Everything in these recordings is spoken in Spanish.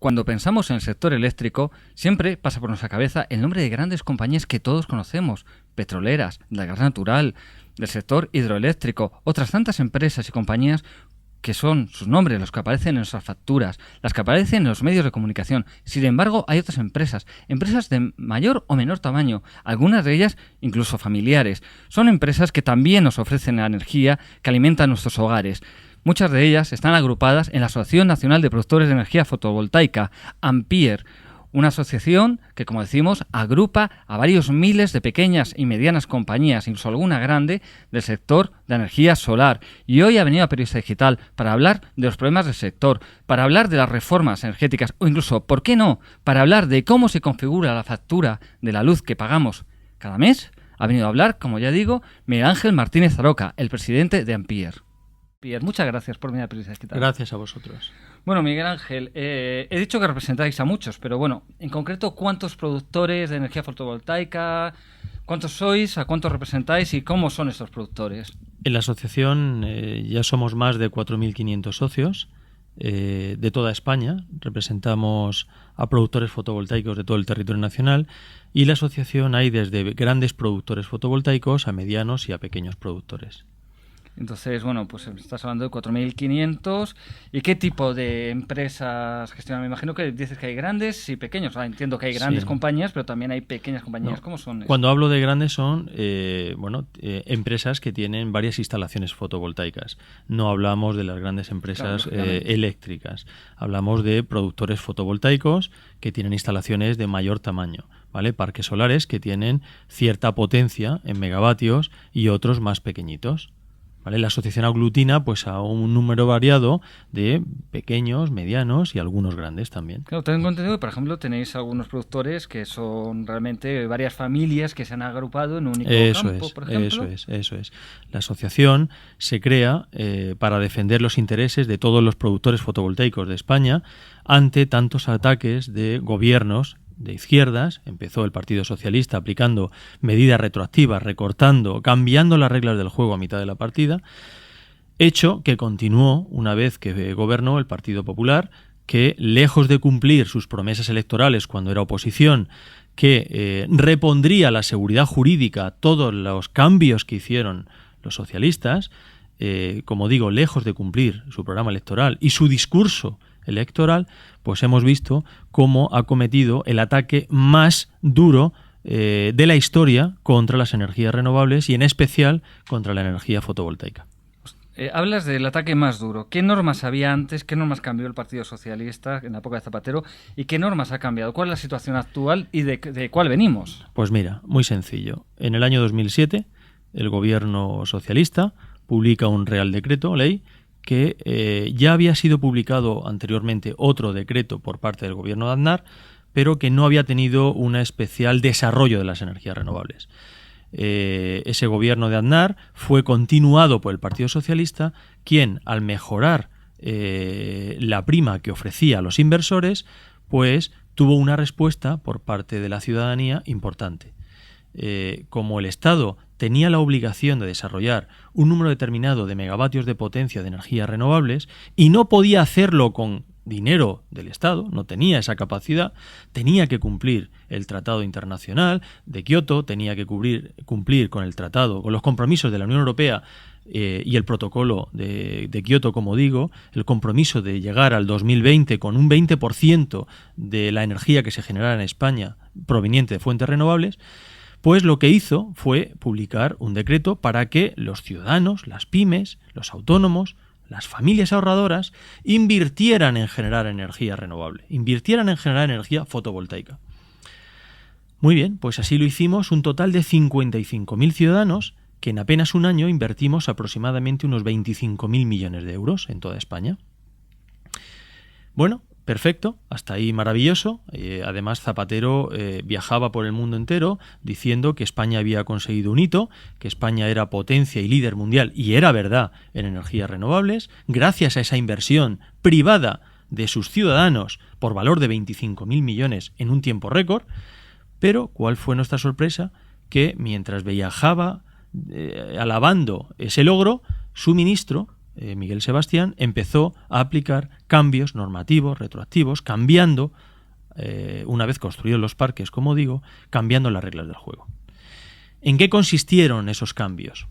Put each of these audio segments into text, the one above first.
Cuando pensamos en el sector eléctrico, siempre pasa por nuestra cabeza el nombre de grandes compañías que todos conocemos, petroleras, del gas natural, del sector hidroeléctrico, otras tantas empresas y compañías que son sus nombres los que aparecen en nuestras facturas, las que aparecen en los medios de comunicación. Sin embargo, hay otras empresas de mayor o menor tamaño, algunas de ellas incluso familiares. Son empresas que también nos ofrecen la energía que alimenta nuestros hogares. Muchas de ellas están agrupadas en la Asociación Nacional de Productores de Energía Fotovoltaica, AMPIER, una asociación que, como decimos, agrupa a varios miles de pequeñas y medianas compañías, incluso alguna grande, del sector de energía solar. Y hoy ha venido a Periodista Digital para hablar de los problemas del sector, para hablar de las reformas energéticas o incluso, ¿por qué no?, para hablar de cómo se configura la factura de la luz que pagamos cada mes. Ha venido a hablar, como ya digo, Miguel Ángel Martínez Aroca, el presidente de AMPIER. Muchas gracias por venir a Periodista Digital. Gracias a vosotros. Bueno, Miguel Ángel, he dicho que representáis a muchos, pero bueno, en concreto, ¿cuántos productores de energía fotovoltaica, cuántos sois, a cuántos representáis y cómo son estos productores? En la asociación ya somos más de 4.500 socios de toda España. Representamos a productores fotovoltaicos de todo el territorio nacional y en la asociación hay desde grandes productores fotovoltaicos a medianos y a pequeños productores. Entonces, bueno, pues estás hablando de 4.500. ¿Y qué tipo de empresas gestionan? Me imagino que dices que hay grandes y pequeños. Entiendo que hay grandes compañías, pero también hay pequeñas compañías. No. ¿Cómo son eso? Cuando hablo de grandes son empresas que tienen varias instalaciones fotovoltaicas. No hablamos de las grandes empresas eléctricas. Hablamos de productores fotovoltaicos que tienen instalaciones de mayor tamaño, ¿vale? Parques solares que tienen cierta potencia en megavatios y otros más pequeñitos. ¿Vale? La asociación aglutina pues a un número variado de pequeños, medianos y algunos grandes también. Claro, tengo entendido que, por ejemplo, tenéis algunos productores que son realmente varias familias que se han agrupado en un único campo, por ejemplo. Eso es. La asociación se crea para defender los intereses de todos los productores fotovoltaicos de España ante tantos ataques de gobiernos de izquierdas. Empezó el Partido Socialista aplicando medidas retroactivas, recortando, cambiando las reglas del juego a mitad de la partida, hecho que continuó una vez que gobernó el Partido Popular, que lejos de cumplir sus promesas electorales cuando era oposición, que repondría la seguridad jurídica a todos los cambios que hicieron los socialistas, como digo, lejos de cumplir su programa electoral y su discurso electoral, pues hemos visto cómo ha cometido el ataque más duro de la historia contra las energías renovables y en especial contra la energía fotovoltaica. Hablas del ataque más duro. ¿Qué normas había antes? ¿Qué normas cambió el Partido Socialista en la época de Zapatero? ¿Y qué normas ha cambiado? ¿Cuál es la situación actual y de cuál venimos? Pues mira, muy sencillo. En el año 2007 el gobierno socialista publica un Real Decreto Ley que ya había sido publicado anteriormente otro decreto por parte del gobierno de Aznar, pero que no había tenido un especial desarrollo de las energías renovables. Ese gobierno de Aznar fue continuado por el Partido Socialista, quien, al mejorar la prima que ofrecía a los inversores, pues tuvo una respuesta por parte de la ciudadanía importante. Como el Estado tenía la obligación de desarrollar un número determinado de megavatios de potencia de energías renovables y no podía hacerlo con dinero del Estado, no tenía esa capacidad, tenía que cumplir el Tratado Internacional de Kioto, tenía que cumplir con el tratado, con los compromisos de la Unión Europea y el protocolo de Kioto, como digo, el compromiso de llegar al 2020 con un 20% de la energía que se generara en España proveniente de fuentes renovables. Pues lo que hizo fue publicar un decreto para que los ciudadanos, las pymes, los autónomos, las familias ahorradoras invirtieran en generar energía renovable, invirtieran en generar energía fotovoltaica. Muy bien, pues así lo hicimos un total de 55.000 ciudadanos que en apenas un año invertimos aproximadamente unos 25.000 millones de euros en toda España. Bueno, perfecto, hasta ahí maravilloso. Además, Zapatero viajaba por el mundo entero diciendo que España había conseguido un hito, que España era potencia y líder mundial, y era verdad, en energías renovables, gracias a esa inversión privada de sus ciudadanos por valor de 25.000 millones en un tiempo récord. Pero, ¿cuál fue nuestra sorpresa? Que mientras viajaba alabando ese logro, su ministro, Miguel Sebastián, empezó a aplicar cambios normativos, retroactivos, cambiando, una vez construidos los parques, como digo, cambiando las reglas del juego. ¿En qué consistieron esos cambios?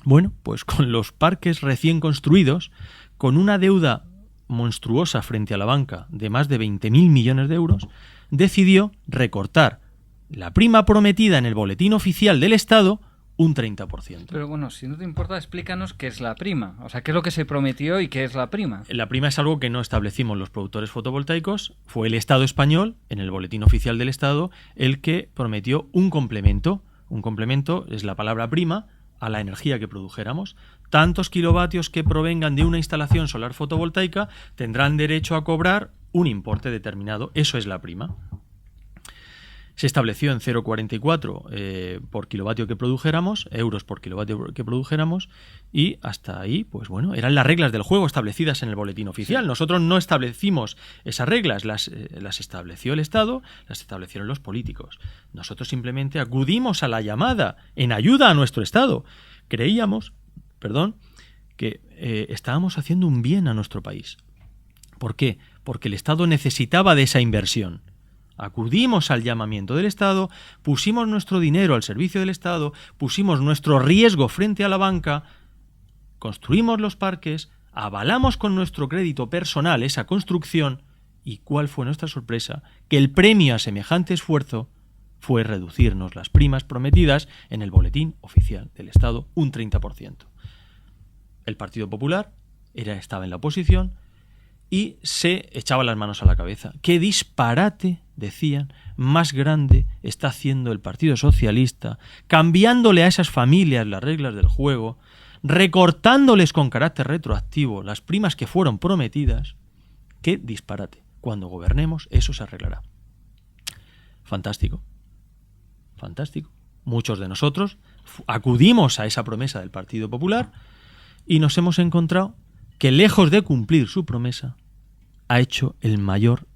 Bueno, pues con los parques recién construidos, con una deuda monstruosa frente a la banca de más de 20.000 millones de euros, decidió recortar la prima prometida en el boletín oficial del Estado un 30%. Pero bueno, si no te importa, explícanos qué es la prima. O sea, qué es lo que se prometió y qué es la prima. La prima es algo que no establecimos los productores fotovoltaicos. Fue el Estado español, en el boletín oficial del Estado, el que prometió un complemento. Un complemento es la palabra prima a la energía que produjéramos. Tantos kilovatios que provengan de una instalación solar fotovoltaica tendrán derecho a cobrar un importe determinado. Eso es la prima. Se estableció en 0,44 por kilovatio que produjéramos, euros por kilovatio que produjéramos, y hasta ahí, pues bueno, eran las reglas del juego establecidas en el boletín oficial. Nosotros no establecimos esas reglas, las estableció el Estado, las establecieron los políticos. Nosotros simplemente acudimos a la llamada en ayuda a nuestro Estado. Creíamos, que estábamos haciendo un bien a nuestro país. ¿Por qué? Porque el Estado necesitaba de esa inversión. Acudimos al llamamiento del Estado, pusimos nuestro dinero al servicio del Estado, pusimos nuestro riesgo frente a la banca, construimos los parques, avalamos con nuestro crédito personal esa construcción, y ¿cuál fue nuestra sorpresa? Que el premio a semejante esfuerzo fue reducirnos las primas prometidas en el boletín oficial del Estado un 30%. El Partido Popular estaba en la oposición y se echaba las manos a la cabeza. ¡Qué disparate! Decían, más grande está haciendo el Partido Socialista, cambiándole a esas familias las reglas del juego, recortándoles con carácter retroactivo las primas que fueron prometidas. ¡Qué disparate! Cuando gobernemos eso se arreglará. Fantástico. Fantástico. Muchos de nosotros acudimos a esa promesa del Partido Popular y nos hemos encontrado que, lejos de cumplir su promesa, ha hecho el mayor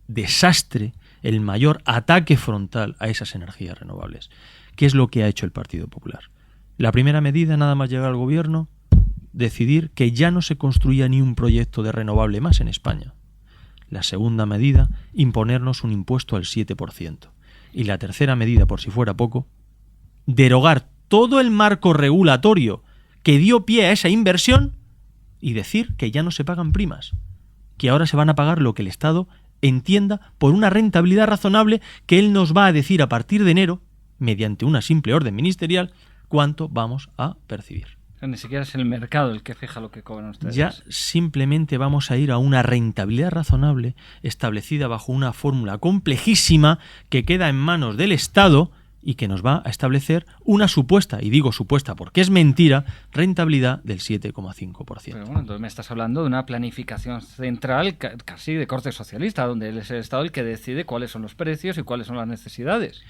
desastre, el mayor ataque frontal a esas energías renovables. ¿Qué es lo que ha hecho el Partido Popular? La primera medida, nada más llegar al gobierno, decidir que ya no se construía ni un proyecto de renovable más en España. La segunda medida, imponernos un impuesto al 7%. Y la tercera medida, por si fuera poco, derogar todo el marco regulatorio que dio pie a esa inversión y decir que ya no se pagan primas, que ahora se van a pagar lo que el Estado entienda por una rentabilidad razonable, que él nos va a decir a partir de enero, mediante una simple orden ministerial, cuánto vamos a percibir. O sea, ni siquiera es el mercado el que fija lo que cobran ustedes. Ya simplemente vamos a ir a una rentabilidad razonable establecida bajo una fórmula complejísima que queda en manos del Estado y que nos va a establecer una supuesta, y digo supuesta porque es mentira, rentabilidad del 7,5%. Pero bueno, entonces me estás hablando de una planificación central casi de corte socialista, donde es el Estado el que decide cuáles son los precios y cuáles son las necesidades.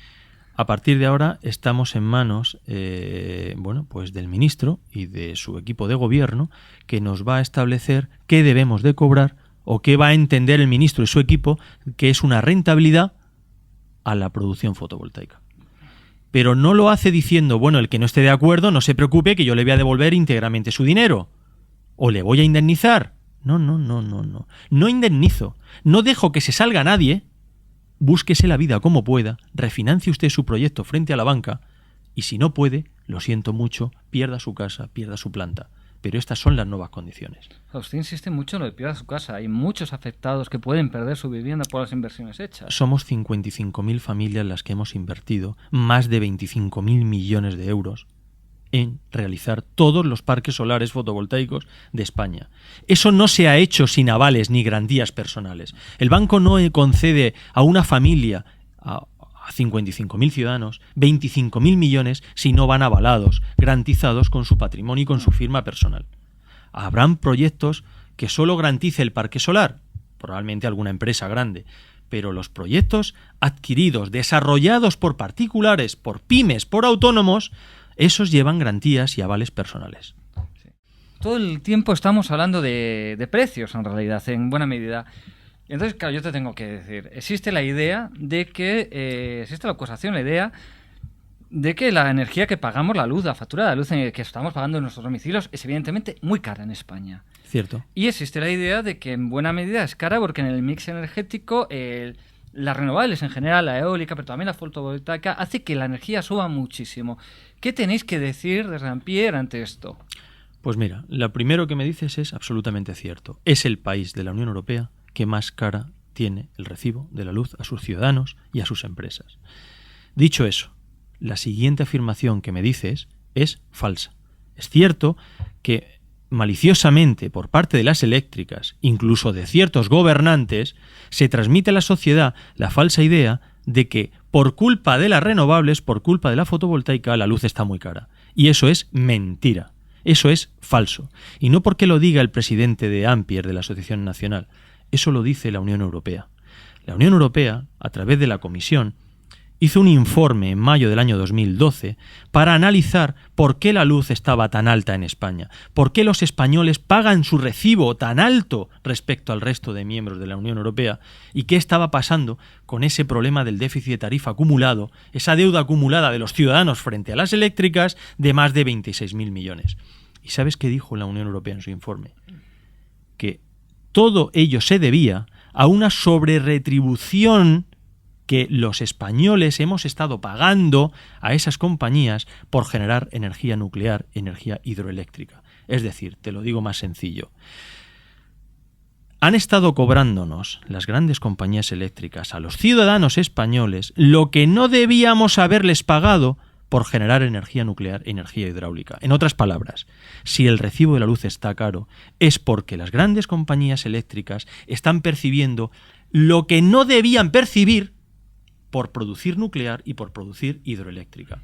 A partir de ahora estamos en manos pues del ministro y de su equipo de gobierno, que nos va a establecer qué debemos de cobrar o qué va a entender el ministro y su equipo que es una rentabilidad a la producción fotovoltaica. Pero no lo hace diciendo, bueno, el que no esté de acuerdo no se preocupe que yo le voy a devolver íntegramente su dinero o le voy a indemnizar. No. No indemnizo, no dejo que se salga nadie. Búsquese la vida como pueda, refinancie usted su proyecto frente a la banca y si no puede, lo siento mucho, pierda su casa, pierda su planta. Pero estas son las nuevas condiciones. Usted insiste mucho en lo de pierda su casa. Hay muchos afectados que pueden perder su vivienda por las inversiones hechas. Somos 55.000 familias las que hemos invertido más de 25.000 millones de euros en realizar todos los parques solares fotovoltaicos de España. Eso no se ha hecho sin avales ni garantías personales. El banco no concede a una familia, a 55.000 ciudadanos, 25.000 millones si no van avalados, garantizados con su patrimonio y con su firma personal. Habrán proyectos que solo garantice el parque solar, probablemente alguna empresa grande, pero los proyectos adquiridos, desarrollados por particulares, por pymes, por autónomos, esos llevan garantías y avales personales. Sí. Todo el tiempo estamos hablando de precios, en realidad, en buena medida. Entonces, claro, yo te tengo que decir, existe la idea de que, existe la acusación, la idea de que la energía que pagamos, la luz, la factura de la luz que estamos pagando en nuestros domicilios es evidentemente muy cara en España. Cierto. Y existe la idea de que en buena medida es cara porque en el mix energético las renovables en general, la eólica, pero también la fotovoltaica, hace que la energía suba muchísimo. ¿Qué tenéis que decir desde Ampere ante esto? Pues mira, lo primero que me dices es absolutamente cierto. Es el país de la Unión Europea que más cara tiene el recibo de la luz a sus ciudadanos y a sus empresas. Dicho eso, la siguiente afirmación que me dices es falsa. Es cierto que maliciosamente por parte de las eléctricas, incluso de ciertos gobernantes, se transmite a la sociedad la falsa idea de que por culpa de las renovables, por culpa de la fotovoltaica, la luz está muy cara. Y eso es mentira. Eso es falso. Y no porque lo diga el presidente de Ampere, de la Asociación Nacional. Eso lo dice la Unión Europea. La Unión Europea, a través de la Comisión, hizo un informe en mayo del año 2012 para analizar por qué la luz estaba tan alta en España, por qué los españoles pagan su recibo tan alto respecto al resto de miembros de la Unión Europea y qué estaba pasando con ese problema del déficit de tarifa acumulado, esa deuda acumulada de los ciudadanos frente a las eléctricas de más de 26.000 millones. ¿Y sabes qué dijo la Unión Europea en su informe? Que todo ello se debía a una sobreretribución que los españoles hemos estado pagando a esas compañías por generar energía nuclear, energía hidroeléctrica. Es decir, te lo digo más sencillo. Han estado cobrándonos las grandes compañías eléctricas a los ciudadanos españoles lo que no debíamos haberles pagado por generar energía nuclear, energía hidráulica. En otras palabras, si el recibo de la luz está caro, es porque las grandes compañías eléctricas están percibiendo lo que no debían percibir por producir nuclear y por producir hidroeléctrica.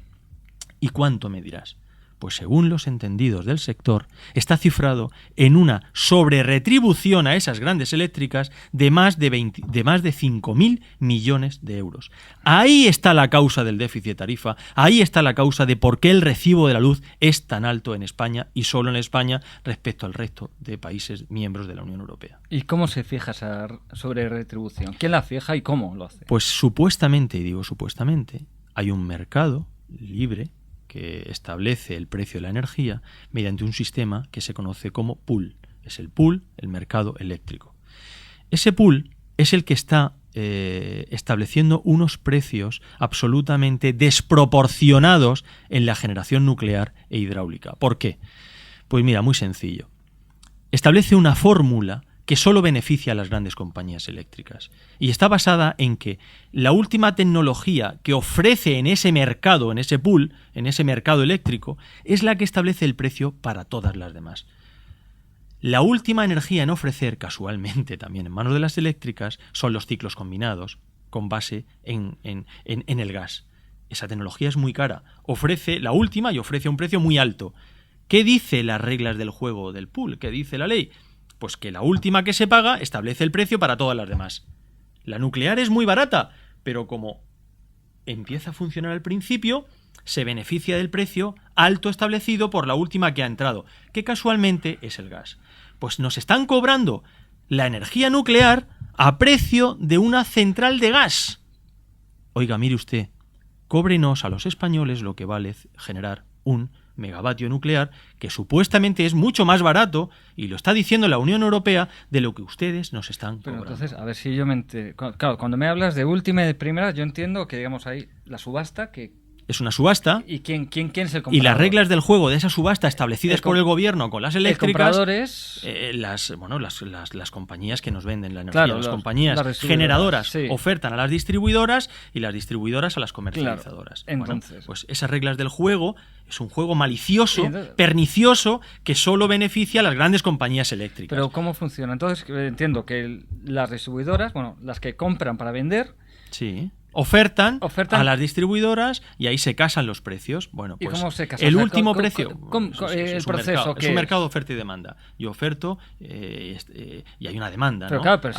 ¿Y cuánto me dirás? Pues según los entendidos del sector, está cifrado en una sobreretribución a esas grandes eléctricas de más de 5.000 millones de euros. Ahí está la causa del déficit de tarifa, ahí está la causa de por qué el recibo de la luz es tan alto en España y solo en España respecto al resto de países miembros de la Unión Europea. ¿Y cómo se fija esa sobreretribución? ¿Quién la fija y cómo lo hace? Pues supuestamente, y digo supuestamente, hay un mercado libre que establece el precio de la energía mediante un sistema que se conoce como pool. Es el pool, el mercado eléctrico. Ese pool es el que está estableciendo unos precios absolutamente desproporcionados en la generación nuclear e hidráulica. ¿Por qué? Pues mira, muy sencillo. Establece una fórmula que solo beneficia a las grandes compañías eléctricas. Y está basada en que la última tecnología que ofrece en ese mercado, en ese pool, en ese mercado eléctrico, es la que establece el precio para todas las demás. La última energía en ofrecer, casualmente también en manos de las eléctricas, son los ciclos combinados, con base en el gas. Esa tecnología es muy cara. Ofrece la última y ofrece un precio muy alto. ¿Qué dice las reglas del juego del pool? ¿Qué dice la ley? Pues que la última que se paga establece el precio para todas las demás. La nuclear es muy barata, pero como empieza a funcionar al principio, se beneficia del precio alto establecido por la última que ha entrado, que casualmente es el gas. Pues nos están cobrando la energía nuclear a precio de una central de gas. Oiga, mire usted, cóbrenos a los españoles lo que vale generar un megavatio nuclear, que supuestamente es mucho más barato, y lo está diciendo la Unión Europea, de lo que ustedes nos están cobrando. Pero entonces, a ver si yo me entiendo. Claro, cuando me hablas de última y de primera, yo entiendo que, digamos, ahí la subasta, que... Es una subasta. ¿Y quién es el comprador? Y las reglas del juego de esa subasta establecidas por el gobierno con las eléctricas... compradores... las compañías que nos venden la energía. Claro, las compañías generadoras sí. Ofertan a las distribuidoras y las distribuidoras a las comercializadoras. Claro. Entonces... Bueno, pues esas reglas del juego es un juego malicioso, pernicioso, que solo beneficia a las grandes compañías eléctricas. Pero ¿cómo funciona? Entonces entiendo que las distribuidoras, las que compran para vender... Sí. Ofertan a las distribuidoras y ahí se casan los precios. Bueno, pues ¿y cómo se casa? El último precio. El proceso es un mercado de oferta y demanda. Yo oferto y hay una demanda. Pero ¿no? claro, pero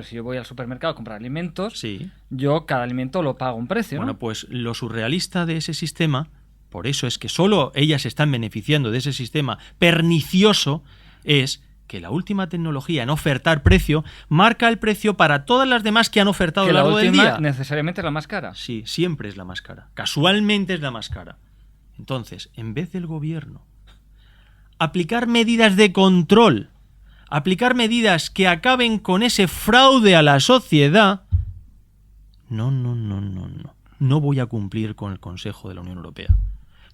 si yo voy al supermercado a comprar alimentos, sí. Yo cada alimento lo pago a un precio. Bueno, ¿no? pues lo surrealista de ese sistema, por eso es que solo ellas están beneficiando de ese sistema pernicioso, es que la última tecnología en ofertar precio marca el precio para todas las demás que han ofertado a lo largo del día. La última necesariamente es la más cara. Sí, siempre es la más cara. Casualmente es la más cara. Entonces, en vez del gobierno aplicar medidas de control, aplicar medidas que acaben con ese fraude a la sociedad, no voy a cumplir con el Consejo de la Unión Europea.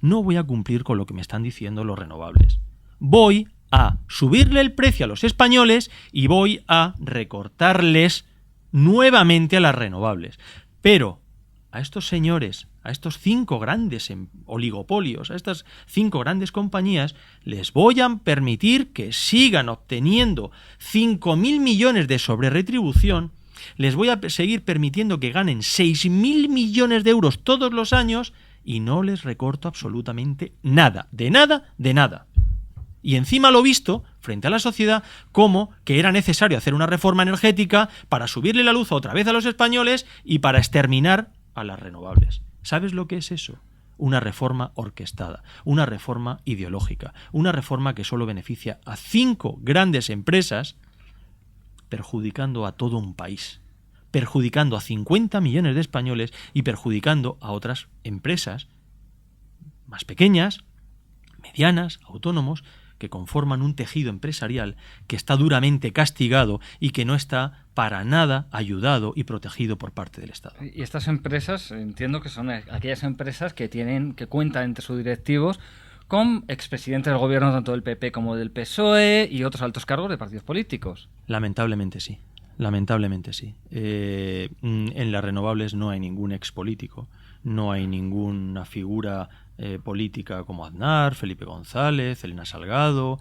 No voy a cumplir con lo que me están diciendo los renovables. Voy a subirle el precio a los españoles y voy a recortarles nuevamente a las renovables. Pero a estos señores, a estos 5 grandes oligopolios, a estas 5 grandes compañías, les voy a permitir que sigan obteniendo 5.000 millones de sobreretribución, les voy a seguir permitiendo que ganen 6.000 millones de euros todos los años y no les recorto absolutamente nada, de nada, de nada. Y encima lo visto, frente a la sociedad, como que era necesario hacer una reforma energética para subirle la luz otra vez a los españoles y para exterminar a las renovables. ¿Sabes lo que es eso? Una reforma orquestada, una reforma ideológica, una reforma que solo beneficia a 5 grandes empresas, perjudicando a todo un país, perjudicando a 50 millones de españoles y perjudicando a otras empresas más pequeñas, medianas, autónomos, que conforman un tejido empresarial que está duramente castigado y que no está para nada ayudado y protegido por parte del Estado. Y estas empresas, entiendo que son aquellas empresas que cuentan entre sus directivos con expresidentes del gobierno tanto del PP como del PSOE y otros altos cargos de partidos políticos. Lamentablemente sí. Lamentablemente sí. En las renovables no hay ningún expolítico, no hay ninguna figura política como Aznar, Felipe González, Elena Salgado,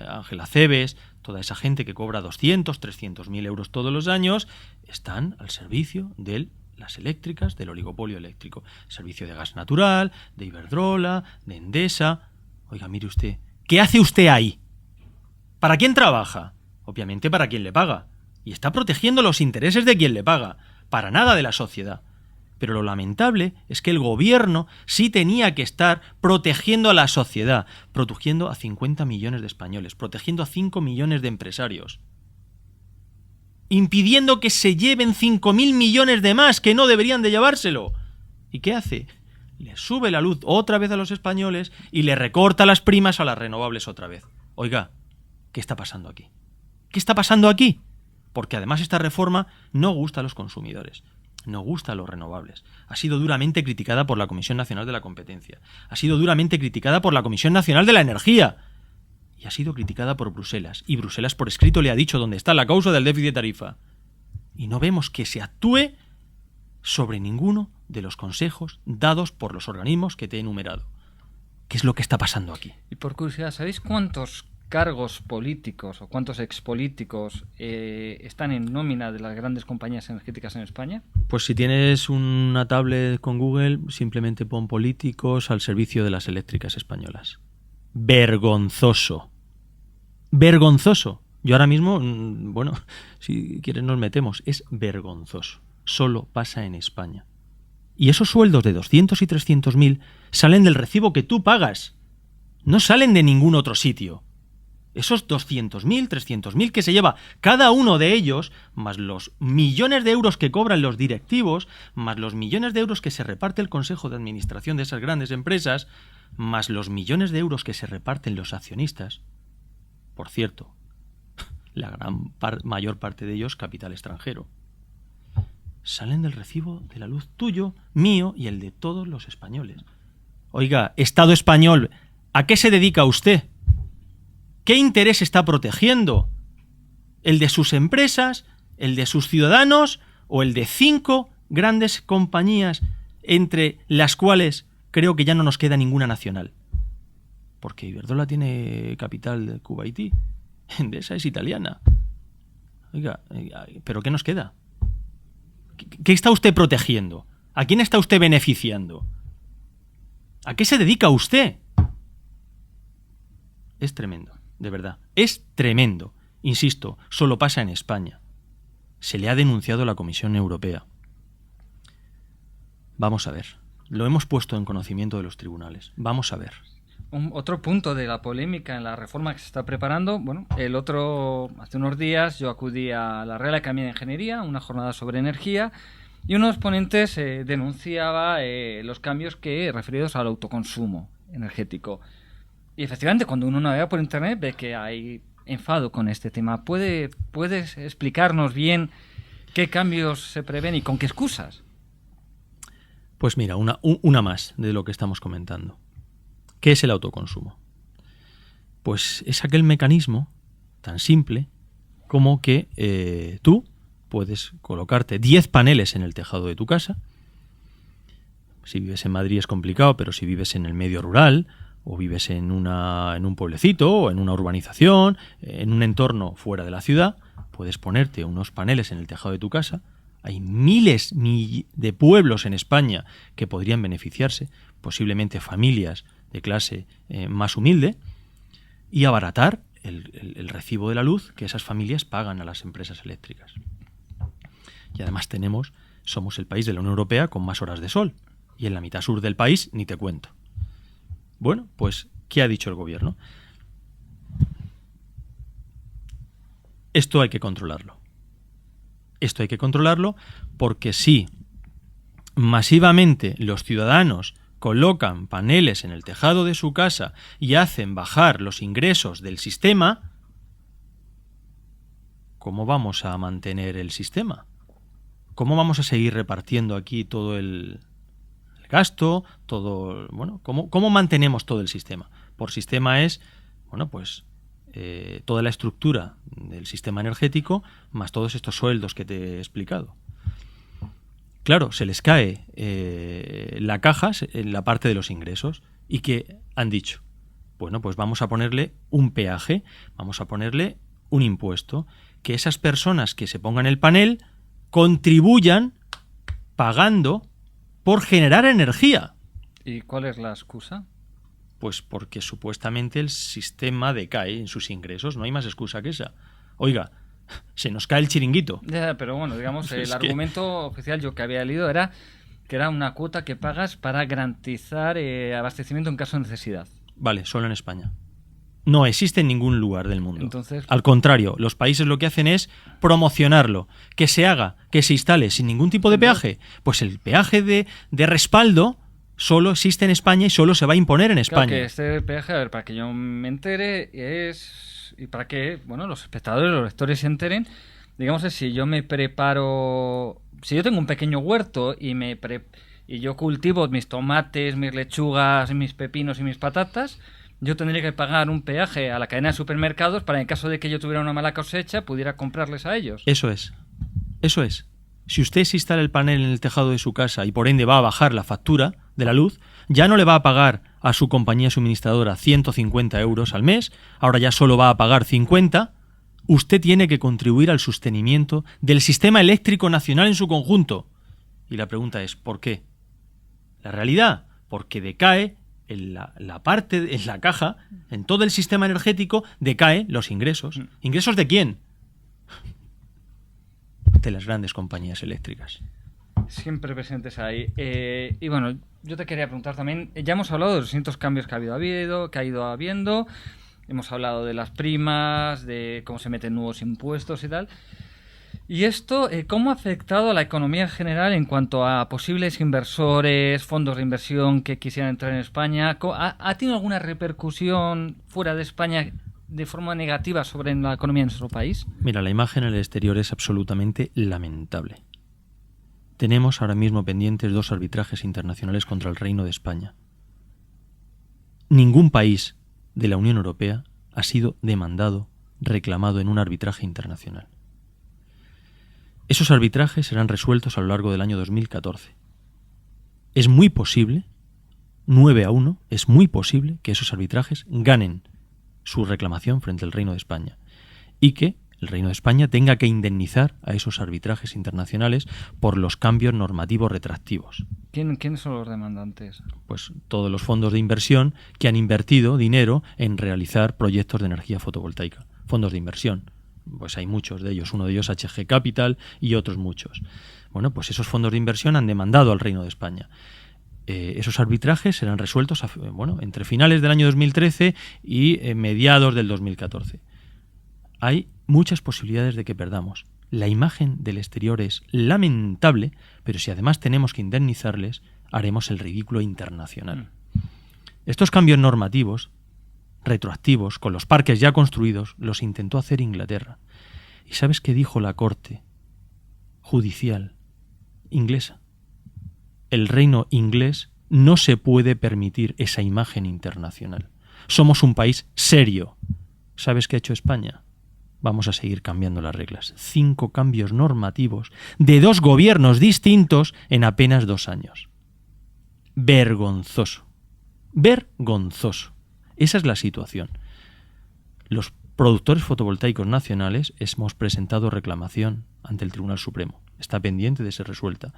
Ángela Cebes, toda esa gente que cobra 200, 300.000 euros todos los años, están al servicio de las eléctricas, del oligopolio eléctrico, servicio de gas natural, de Iberdrola, de Endesa. Oiga, mire usted, ¿qué hace usted ahí? ¿Para quién trabaja? Obviamente para quien le paga. Y está protegiendo los intereses de quien le paga, para nada de la sociedad. Pero lo lamentable es que el gobierno sí tenía que estar protegiendo a la sociedad, protegiendo a 50 millones de españoles, protegiendo a 5 millones de empresarios, impidiendo que se lleven 5.000 millones de más que no deberían de llevárselo. ¿Y qué hace? Le sube la luz otra vez a los españoles y le recorta las primas a las renovables otra vez. Oiga, ¿qué está pasando aquí? ¿Qué está pasando aquí? Porque además esta reforma no gusta a los consumidores, no gusta a los renovables. Ha sido duramente criticada por la Comisión Nacional de la Competencia, ha sido duramente criticada por la Comisión Nacional de la Energía y ha sido criticada por Bruselas. Y Bruselas por escrito le ha dicho dónde está la causa del déficit de tarifa. Y no vemos que se actúe sobre ninguno de los consejos dados por los organismos que te he enumerado. ¿Qué es lo que está pasando aquí? Y por curiosidad, ¿sabéis cuántos cargos políticos o cuántos expolíticos están en nómina de las grandes compañías energéticas en España? Pues si tienes una tablet con Google, simplemente pon políticos al servicio de las eléctricas españolas. Vergonzoso. Vergonzoso. Yo ahora mismo, bueno, si quieres nos metemos. Es vergonzoso. Solo pasa en España. Y esos sueldos de 200 y 300.000 salen del recibo que tú pagas. No salen de ningún otro sitio. Esos 200.000, 300.000 que se lleva cada uno de ellos, más los millones de euros que cobran los directivos, más los millones de euros que se reparte el Consejo de Administración de esas grandes empresas, más los millones de euros que se reparten los accionistas. Por cierto, la mayor parte de ellos capital extranjero. Salen del recibo de la luz tuyo, mío y el de todos los españoles. Oiga, Estado español, ¿a qué se dedica usted? ¿Qué interés está protegiendo? ¿El de sus empresas, el de sus ciudadanos o el de 5 grandes compañías entre las cuales creo que ya no nos queda ninguna nacional? Porque Iberdrola tiene capital de Kuwaití, Endesa es italiana. Oiga, ¿pero qué nos queda? ¿Qué está usted protegiendo? ¿A quién está usted beneficiando? ¿A qué se dedica usted? Es tremendo. De verdad, es tremendo. Insisto, solo pasa en España. Se le ha denunciado a la Comisión Europea. Vamos a ver. Lo hemos puesto en conocimiento de los tribunales. Vamos a ver. Otro punto de la polémica en la reforma que se está preparando, bueno, hace unos días yo acudí a la Real Academia de Ingeniería, una jornada sobre energía, y uno de los ponentes denunciaba los cambios referidos al autoconsumo energético. Y efectivamente, cuando uno navega por internet ve que hay enfado con este tema. ¿Puedes explicarnos bien qué cambios se prevén y con qué excusas? Pues mira, una más de lo que estamos comentando. ¿Qué es el autoconsumo? Pues es aquel mecanismo tan simple como que tú puedes colocarte 10 paneles en el tejado de tu casa. Si vives en Madrid es complicado, pero si vives en el medio rural o vives en un pueblecito o en una urbanización, en un entorno fuera de la ciudad, puedes ponerte unos paneles en el tejado de tu casa. Hay miles de pueblos en España que podrían beneficiarse, posiblemente familias de clase más humilde, y abaratar el recibo de la luz que esas familias pagan a las empresas eléctricas. Y además somos el país de la Unión Europea con más horas de sol, y en la mitad sur del país ni te cuento. Bueno, pues, ¿qué ha dicho el gobierno? Esto hay que controlarlo. Esto hay que controlarlo porque si masivamente los ciudadanos colocan paneles en el tejado de su casa y hacen bajar los ingresos del sistema, ¿cómo vamos a mantener el sistema? ¿Cómo vamos a seguir repartiendo aquí todo el gasto? ¿Cómo mantenemos todo el sistema? Por sistema es, toda la estructura del sistema energético más todos estos sueldos que te he explicado. Claro, se les cae la caja en la parte de los ingresos. ¿Y qué han dicho? Bueno, pues vamos a ponerle un peaje, vamos a ponerle un impuesto, que esas personas que se pongan el panel contribuyan pagando por generar energía. ¿Y cuál es la excusa? Pues porque supuestamente el sistema decae en sus ingresos, no hay más excusa que esa. Oiga, se nos cae el chiringuito. Ya, pero bueno, digamos, el argumento oficial yo que había leído era que era una cuota que pagas para garantizar abastecimiento en caso de necesidad. Vale, solo en España. No existe en ningún lugar del mundo. Entonces, al contrario, los países lo que hacen es promocionarlo, que se haga, que se instale sin ningún tipo de peaje. Pues el peaje de respaldo solo existe en España y solo se va a imponer en España. Claro que este peaje, a ver, para que yo me entere, y para que los espectadores, los lectores se enteren, digamos, es si yo me preparo, si yo tengo un pequeño huerto y yo cultivo mis tomates, mis lechugas, mis pepinos y mis patatas, yo tendría que pagar un peaje a la cadena de supermercados para, en caso de que yo tuviera una mala cosecha, pudiera comprarles a ellos. Eso es. Si usted se instala el panel en el tejado de su casa y por ende va a bajar la factura de la luz, ya no le va a pagar a su compañía suministradora 150 euros al mes, ahora ya solo va a pagar 50, usted tiene que contribuir al sostenimiento del sistema eléctrico nacional en su conjunto. Y la pregunta es, ¿por qué? La realidad, porque decae en la parte, en la caja, en todo el sistema energético, decaen los ingresos. ¿Ingresos de quién? De las grandes compañías eléctricas. Siempre presentes ahí. Y bueno, yo te quería preguntar también, ya hemos hablado de los distintos cambios que ha ido habiendo, hemos hablado de las primas, de cómo se meten nuevos impuestos y tal. ¿Y esto cómo ha afectado a la economía en general en cuanto a posibles inversores, fondos de inversión que quisieran entrar en España? ¿Ha tenido alguna repercusión fuera de España de forma negativa sobre la economía en nuestro país? Mira, la imagen en el exterior es absolutamente lamentable. Tenemos ahora mismo pendientes 2 arbitrajes internacionales contra el Reino de España. Ningún país de la Unión Europea ha sido demandado, reclamado en un arbitraje internacional. Esos arbitrajes serán resueltos a lo largo del año 2014. Es muy posible, 9-1, es muy posible que esos arbitrajes ganen su reclamación frente al Reino de España y que el Reino de España tenga que indemnizar a esos arbitrajes internacionales por los cambios normativos retroactivos. ¿Quiénes son los demandantes? Pues todos los fondos de inversión que han invertido dinero en realizar proyectos de energía fotovoltaica. Fondos de inversión. Pues hay muchos de ellos, uno de ellos HG Capital y otros muchos. Bueno, pues esos fondos de inversión han demandado al Reino de España. esos arbitrajes serán resueltos entre finales del año 2013 y mediados del 2014. Hay muchas posibilidades de que perdamos. La imagen del exterior es lamentable, pero si además tenemos que indemnizarles, haremos el ridículo internacional. Estos cambios normativos, retroactivos, con los parques ya construidos, los intentó hacer Inglaterra. ¿Y sabes qué dijo la Corte Judicial inglesa? El reino inglés no se puede permitir esa imagen internacional. Somos un país serio. ¿Sabes qué ha hecho España? Vamos a seguir cambiando las reglas. 5 cambios normativos de 2 gobiernos distintos en apenas 2 años. Vergonzoso. Vergonzoso. Esa es la situación. Los productores fotovoltaicos nacionales hemos presentado reclamación ante el Tribunal Supremo. Está pendiente de ser resuelta.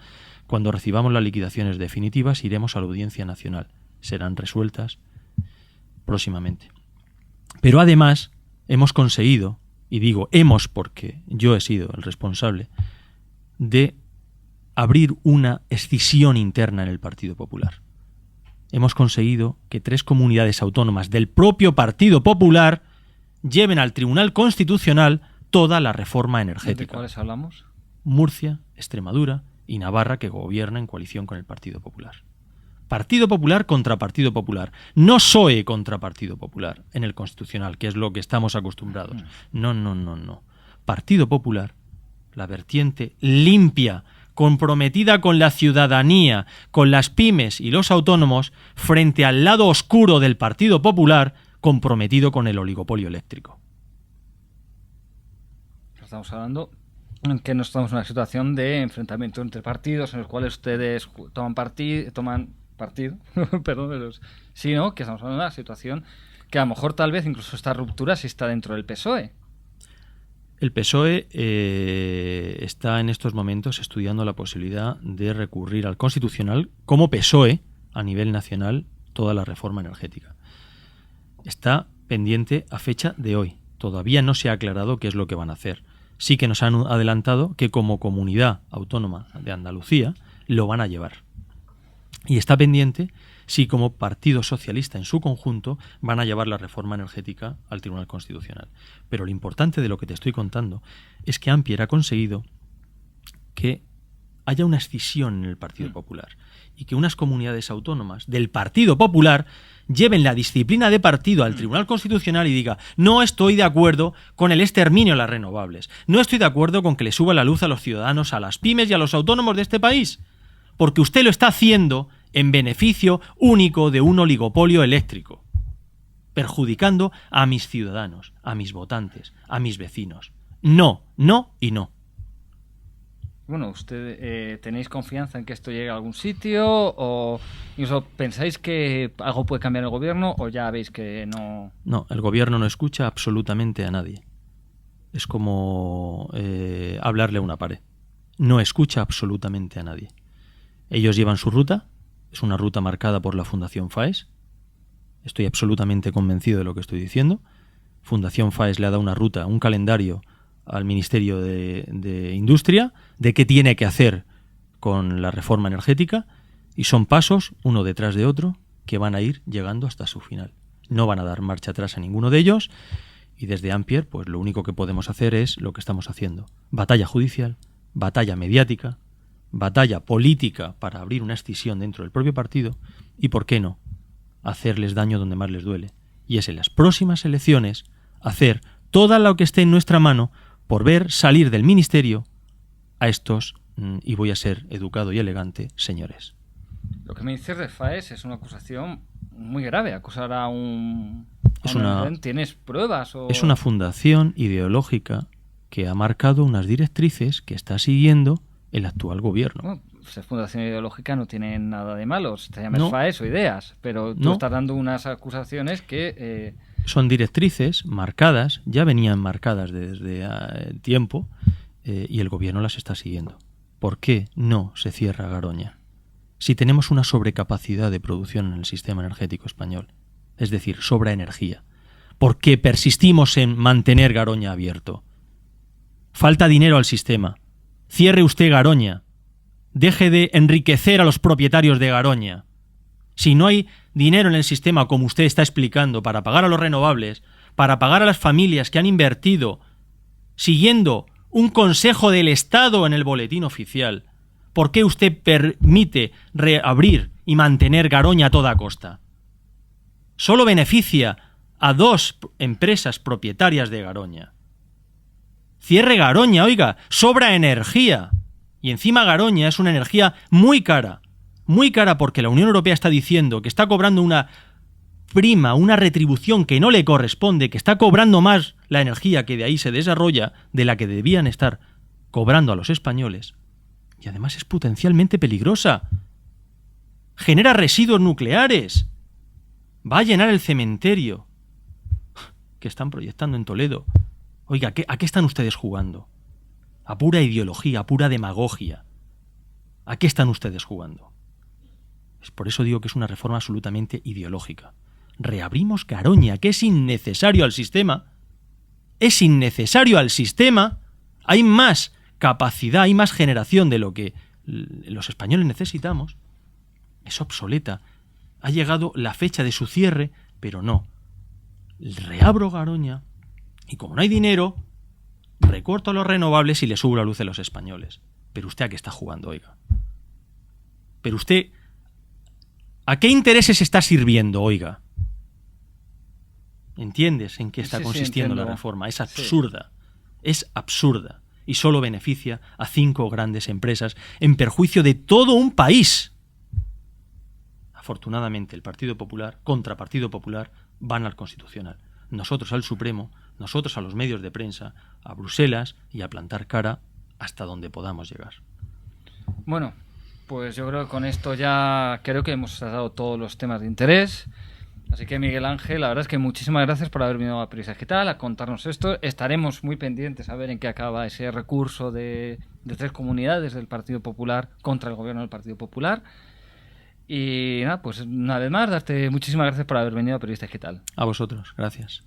Cuando recibamos las liquidaciones definitivas iremos a la Audiencia Nacional. Serán resueltas próximamente. Pero además hemos conseguido, y digo hemos porque yo he sido el responsable, de abrir una escisión interna en el Partido Popular. Hemos conseguido que 3 comunidades autónomas del propio Partido Popular lleven al Tribunal Constitucional toda la reforma energética. ¿De cuáles hablamos? Murcia, Extremadura y Navarra, que gobierna en coalición con el Partido Popular. Partido Popular contra Partido Popular. No PSOE contra Partido Popular en el Constitucional, que es lo que estamos acostumbrados. No. Partido Popular, la vertiente limpia, comprometida con la ciudadanía, con las pymes y los autónomos, frente al lado oscuro del Partido Popular, comprometido con el oligopolio eléctrico. Estamos hablando que no estamos en una situación de enfrentamiento entre partidos en los cuales ustedes toman partido, perdón, sino que estamos hablando de una situación que a lo mejor tal vez incluso esta ruptura sí está dentro del PSOE. El PSOE está en estos momentos estudiando la posibilidad de recurrir al Constitucional como PSOE a nivel nacional toda la reforma energética. Está pendiente a fecha de hoy. Todavía no se ha aclarado qué es lo que van a hacer. Sí que nos han adelantado que como comunidad autónoma de Andalucía lo van a llevar. Y está pendiente si como Partido Socialista en su conjunto van a llevar la reforma energética al Tribunal Constitucional. Pero lo importante de lo que te estoy contando es que Ampier ha conseguido que haya una escisión en el Partido Popular y que unas comunidades autónomas del Partido Popular lleven la disciplina de partido al Tribunal Constitucional y diga: no estoy de acuerdo con el exterminio de las renovables, no estoy de acuerdo con que le suba la luz a los ciudadanos, a las pymes y a los autónomos de este país, porque usted lo está haciendo en beneficio único de un oligopolio eléctrico, perjudicando a mis ciudadanos, a mis votantes, a mis vecinos. No, no y no. Bueno, ¿usted tenéis confianza en que esto llegue a algún sitio o incluso pensáis que algo puede cambiar el gobierno o ya veis que no? No, el gobierno no escucha absolutamente a nadie. Es como hablarle a una pared. No escucha absolutamente a nadie. Ellos llevan su ruta, es una ruta marcada por la Fundación FAES. Estoy absolutamente convencido de lo que estoy diciendo. Fundación FAES le ha dado una ruta, un calendario al Ministerio de Industria de qué tiene que hacer con la reforma energética, y son pasos, uno detrás de otro, que van a ir llegando hasta su final. No van a dar marcha atrás a ninguno de ellos, y desde Ampier pues lo único que podemos hacer es lo que estamos haciendo: batalla judicial, batalla mediática, batalla política para abrir una escisión dentro del propio partido y, ¿por qué no?, hacerles daño donde más les duele, y es en las próximas elecciones hacer todo lo que esté en nuestra mano por ver salir del ministerio a estos, y voy a ser educado y elegante, señores. Lo que me dices de FAES es una acusación muy grave. Acusar a un... ¿Tienes pruebas? Es una fundación ideológica que ha marcado unas directrices que está siguiendo el actual gobierno. Bueno, esa fundación ideológica no tiene nada de malo. Te llamas FAES o ideas, pero tú estás dando unas acusaciones que... Son directrices marcadas, ya venían marcadas desde tiempo, y el gobierno las está siguiendo. ¿Por qué no se cierra Garoña? Si tenemos una sobrecapacidad de producción en el sistema energético español, es decir, sobra energía, ¿por qué persistimos en mantener Garoña abierto? Falta dinero al sistema. Cierre usted Garoña. Deje de enriquecer a los propietarios de Garoña. Si no hay dinero en el sistema, como usted está explicando, para pagar a los renovables, para pagar a las familias que han invertido siguiendo un consejo del Estado en el boletín oficial, ¿por qué usted permite reabrir y mantener Garoña a toda costa? Solo beneficia a 2 empresas propietarias de Garoña. Cierre Garoña, oiga, sobra energía. Y encima Garoña es una energía muy cara porque la Unión Europea está diciendo que está cobrando una prima, una retribución que no le corresponde, que está cobrando más la energía que de ahí se desarrolla de la que debían estar cobrando a los españoles. Y además es potencialmente peligrosa. Genera residuos nucleares. Va a llenar el cementerio que están proyectando en Toledo. Oiga, ¿a qué están ustedes jugando? A pura ideología, a pura demagogia. ¿A qué están ustedes jugando? Es por eso digo que es una reforma absolutamente ideológica. Reabrimos Garoña, que es innecesario al sistema. Es innecesario al sistema. Hay más capacidad, hay más generación de lo que los españoles necesitamos. Es obsoleta. Ha llegado la fecha de su cierre, pero no. Reabro Garoña y como no hay dinero, recorto a los renovables y le subo la luz a los españoles. Pero usted, ¿a qué está jugando, oiga? Pero usted, ¿a qué intereses está sirviendo, oiga? ¿Entiendes en qué está consistiendo la reforma? Es absurda. Es absurda. Y solo beneficia a 5 grandes empresas en perjuicio de todo un país. Afortunadamente, el Partido Popular, contra Partido Popular, van al Constitucional. Nosotros al Supremo, nosotros a los medios de prensa, a Bruselas y a plantar cara hasta donde podamos llegar. Bueno, pues yo creo que con esto ya creo que hemos tratado todos los temas de interés. Así que, Miguel Ángel, la verdad es que muchísimas gracias por haber venido a Periodista Digital a contarnos esto. Estaremos muy pendientes a ver en qué acaba ese recurso de 3 comunidades del Partido Popular contra el gobierno del Partido Popular. Y nada, pues una vez más, darte muchísimas gracias por haber venido a Periodista Digital. A vosotros, gracias.